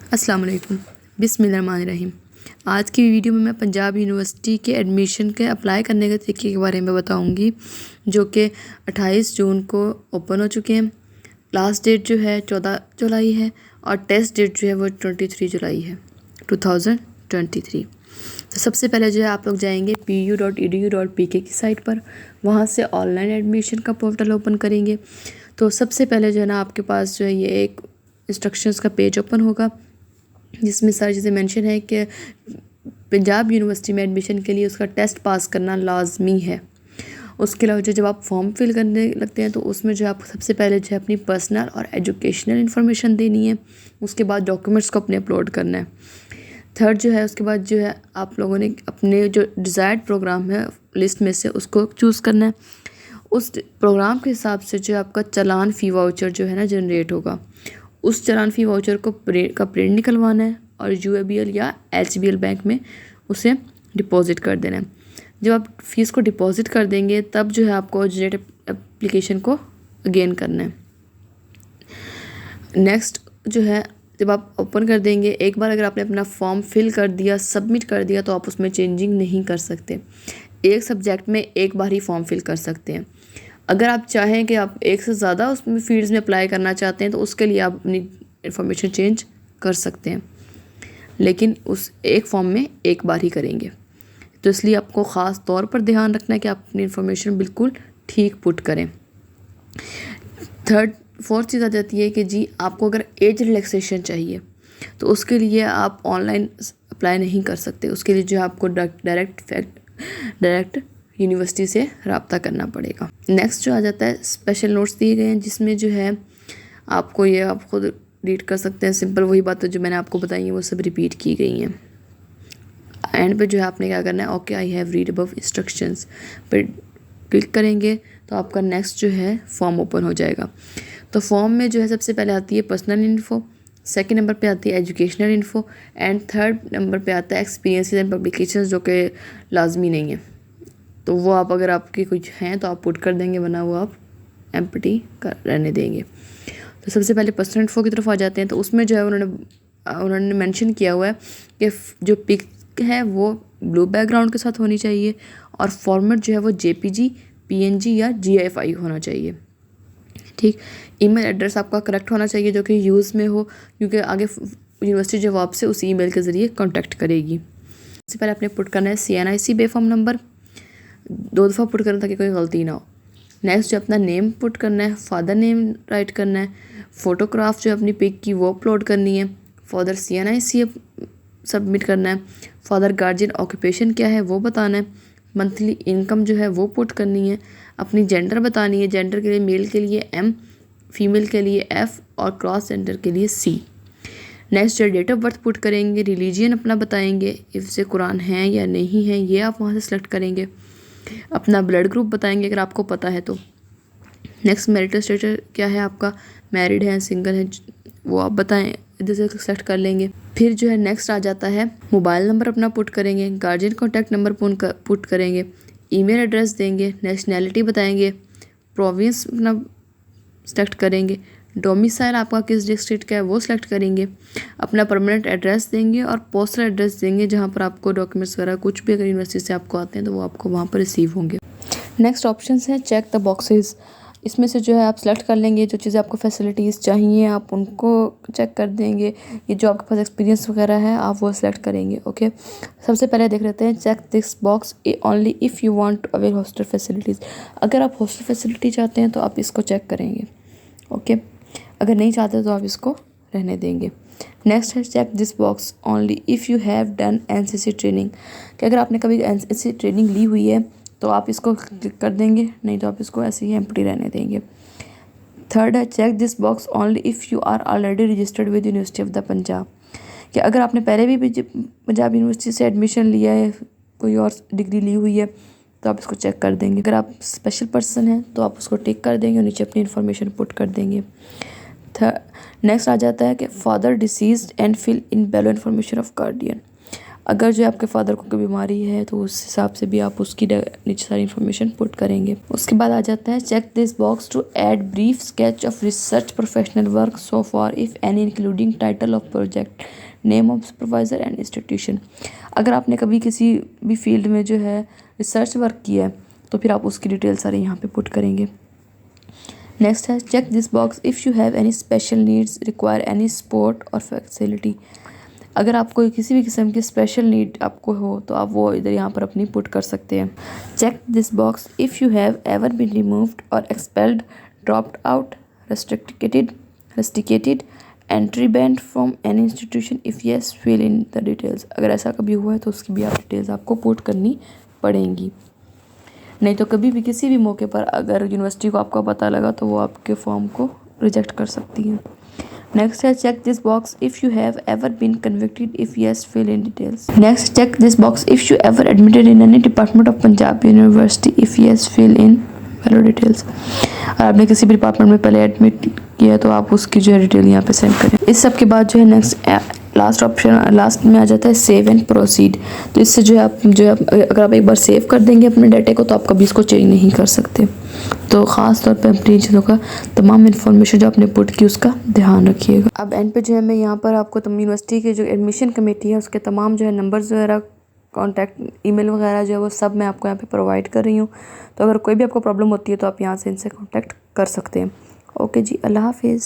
अस्सलाम वालेकुम। बिस्मिल्लाहिर्रहमानिर्रहीम। आज की वीडियो में मैं पंजाब यूनिवर्सिटी के एडमिशन के अप्लाई करने के तरीके के बारे में बताऊंगी, जो कि 28 जून को ओपन हो चुके हैं। लास्ट डेट जो है 14 जुलाई है और टेस्ट डेट जो है वो 23 जुलाई है 2023। तो सबसे पहले जो है आप लोग जाएंगे pu.edu.pk की साइट पर, वहाँ से ऑनलाइन एडमिशन का पोर्टल ओपन करेंगे। तो सबसे पहले जो है ना आपके पास जो है ये एक इंस्ट्रक्शंस का पेज ओपन होगा, जिसमें सारी चीज़ें मेंशन है कि पंजाब यूनिवर्सिटी में एडमिशन के लिए उसका टेस्ट पास करना लाजमी है। उसके अलावा जब आप फॉर्म फिल करने लगते हैं तो उसमें जो आप सबसे पहले जो है अपनी पर्सनल और एजुकेशनल इन्फॉर्मेशन देनी है। उसके बाद डॉक्यूमेंट्स को अपने अपलोड करना है। थर्ड जो है उसके बाद जो है आप लोगों ने अपने जो डिज़ायर्ड प्रोग्राम है लिस्ट में से उसको चूज़ करना है। उस प्रोग्राम के हिसाब से जो आपका चालान फ़ी वाउचर जो है ना जनरेट होगा, उस चालान फ़ी वाउचर को प्रिंट निकलवाना है और UABL या HBL बैंक में उसे डिपॉज़िट कर देना है। जब आप फ़ीस को डिपॉज़िट कर देंगे तब जो है आपको ओरिजिनेट एप्लीकेशन को अगेन करना है। नेक्स्ट जो है जब आप ओपन कर देंगे, एक बार अगर आपने अपना फॉर्म फिल कर दिया, सबमिट कर दिया, तो आप उसमें चेंजिंग नहीं कर सकते। एक सब्जेक्ट में एक बार ही फॉर्म फिल कर सकते हैं। अगर आप चाहें कि आप एक से ज़्यादा उसमें फील्ड्स में अप्लाई करना चाहते हैं तो उसके लिए आप अपनी इन्फॉर्मेशन चेंज कर सकते हैं, लेकिन उस एक फॉर्म में एक बार ही करेंगे। तो इसलिए आपको ख़ास तौर पर ध्यान रखना है कि आप अपनी इन्फॉर्मेशन बिल्कुल ठीक पुट करें। फोर्थ चीज़ आ जाती है कि जी आपको अगर एज रिलैक्सेशन चाहिए तो उसके लिए आप ऑनलाइन अप्लाई नहीं कर सकते। उसके लिए जो है आपको डायरेक्ट यूनिवर्सिटी से रब्ता करना पड़ेगा। नेक्स्ट जो आ जाता है स्पेशल नोट्स दिए गए हैं, जिसमें जो है आपको ये आप खुद रीड कर सकते हैं। सिंपल वही बातें जो मैंने आपको बताई हैं वो सब रिपीट की गई हैं। एंड पे जो है आपने क्या करना है, okay I have read above instructions पर क्लिक करेंगे तो आपका नेक्स्ट जो है फॉर्म ओपन हो जाएगा। तो फॉर्म में जो है सबसे पहले आती है पर्सनल इन्फो, सेकंड नंबर पे आती है educational info and third number पे आता है एक्सपीरियंसेस एंड पब्लिकेशंस, जो कि लाजमी नहीं है। तो वो आप अगर आपके कुछ हैं तो आप पुट कर देंगे, वरना वो आप एम्प्टी कर रहने देंगे। तो सबसे पहले पर्सनल इन्फो की तरफ आ जाते हैं। तो उसमें जो है उन्होंने मेंशन किया हुआ है कि जो पिक है वो ब्लू बैकग्राउंड के साथ होनी चाहिए और फॉर्मेट जो है वो JPG, PNG या GIF होना चाहिए। ठीक, ईमेल एड्रेस आपका करेक्ट होना चाहिए जो कि यूज़ में हो, क्योंकि आगे यूनिवर्सिटी जो आपसे उसी ईमेल के ज़रिए कॉन्टैक्ट करेगी। सबसे पहले आपने पुट करना है CNIC बे फॉर्म नंबर, 2 दफ़ा पुट करना ताकि कोई गलती ना हो। नेक्स्ट जो अपना नेम पुट करना है, फादर नेम राइट करना है, फ़ोटोग्राफ जो अपनी पिक की वो अपलोड करनी है, फादर CNIC सबमिट करना है, फादर गार्जियन ऑक्यूपेशन क्या है वो बताना है, मंथली इनकम जो है वो पुट करनी है, अपनी जेंडर बतानी है। जेंडर के लिए मेल के लिए M, फीमेल के लिए F और क्रॉस जेंडर के लिए C। नेक्स्ट जो डेट ऑफ बर्थ पुट करेंगे, रिलीजियन अपना बताएंगे, इफ़ से कुरान है या नहीं है ये आप वहाँ से सेलेक्ट करेंगे। अपना ब्लड ग्रुप बताएंगे अगर आपको पता है तो। नेक्स्ट मैरिटल स्टेटस क्या है आपका, मैरिड है सिंगल है वो आप बताएं, इधर से सेलेक्ट कर लेंगे। फिर जो है नेक्स्ट आ जाता है मोबाइल नंबर अपना पुट करेंगे, गार्जियन कॉन्टैक्ट नंबर पुट करेंगे, ईमेल एड्रेस देंगे, नेशनैलिटी बताएंगे, प्रोविंस अपना सेलेक्ट करेंगे, डोमिसाइल आपका किस डिस्ट्रिक्ट का है वो सेलेक्ट करेंगे, अपना परमानेंट एड्रेस देंगे और पोस्टल एड्रेस देंगे जहाँ पर आपको डॉक्यूमेंट्स वगैरह कुछ भी अगर यूनिवर्सिटी से आपको आते हैं तो वो आपको वहाँ पर रिसीव होंगे। नेक्स्ट ऑप्शन है चेक द बॉक्सेस। इसमें से जो है आप सेलेक्ट कर लेंगे जो चीज़ें आपको फैसिलिटीज़ चाहिए आप उनको चेक कर देंगे। ये जो आपके पास एक्सपीरियंस वगैरह है आप वो सेलेक्ट करेंगे। ओके, सबसे पहले देख लेते हैं check this box only if you want to avail hostel facilities. अगर आप हॉस्टल फैसिलिटी चाहते हैं तो आप इसको चेक करेंगे। ओके, अगर नहीं चाहते तो आप इसको रहने देंगे। नेक्स्ट है check this box only if you have done NCC training, कि अगर आपने कभी NCC ट्रेनिंग ली हुई है तो आप इसको क्लिक कर देंगे, नहीं तो आप इसको ऐसे ही एम्प्टी रहने देंगे। थर्ड है check this box only if you are already registered with university of the Punjab, कि अगर आपने पहले भी पंजाब यूनिवर्सिटी से एडमिशन लिया है, कोई और डिग्री ली हुई है तो आप इसको चेक कर देंगे। अगर आप स्पेशल पर्सन हैं तो आप उसको टिक कर देंगे और नीचे अपनी इन्फॉर्मेशन पुट कर देंगे। नेक्स्ट आ जाता है कि father deceased and fill in below information of guardian. अगर जो आपके फादर को कोई बीमारी है तो उस हिसाब से भी आप उसकी नीचे सारी इन्फॉर्मेशन पुट करेंगे। उसके बाद आ जाता है check this box to add brief sketch of research professional work so for if any including title of project, name of supervisor and institution. अगर आपने कभी किसी भी फील्ड में जो है रिसर्च वर्क किया है तो फिर आप उसकी डिटेल सारी यहाँ पे पुट करेंगे। नेक्स्ट है check this box if you have any special needs require any support और फैसिलिटी। अगर आपको किसी भी किस्म की स्पेशल नीड आपको हो तो आप वो इधर यहाँ पर अपनी पुट कर सकते हैं। Check this box if you have ever been removed और expelled, dropped out, restricted, entry banned from any institution, if yes fill in the details. अगर ऐसा कभी हुआ है तो उसकी भी आप डिटेल्स आपको पुट करनी पड़ेंगी। नहीं तो कभी भी किसी भी मौके पर अगर यूनिवर्सिटी को आपका पता लगा तो वो आपके फॉर्म को रिजेक्ट कर सकती है। नेक्स्ट है check this box if you have ever been convicted, if yes fill in details. Next check this box if you ever admitted in any department of Punjab university, if yes fill in below details. अगर आपने किसी भी department में पहले admit किया तो आप उसकी जो है डिटेल यहाँ पे सेंड करें। इस सब के बाद जो है नेक्स्ट लास्ट ऑप्शन लास्ट में आ जाता है सेव एंड प्रोसीड। तो इससे जो है अगर आप एक बार सेव कर देंगे अपने डाटे को तो आप कभी इसको चेंज नहीं कर सकते। तो ख़ास तौर पे अपनी चीज़ों का तमाम इन्फॉर्मेशन जो आपने पुट की उसका ध्यान रखिएगा। अब एंड पे जो है मैं यहाँ पर आपको यूनिवर्सिटी की जो एडमिशन कमेटी है उसके तमाम जो है नंबर्स वगैरह, कॉन्टैक्ट ईमेल वगैरह जो है वो सब मैं आपको यहाँ पे प्रोवाइड कर रही हूँ। तो अगर कोई भी आपको प्रॉब्लम होती है तो आप यहाँ से इनसे कॉन्टैक्ट कर सकते हैं। ओके जी, अल्लाह हाफिज़।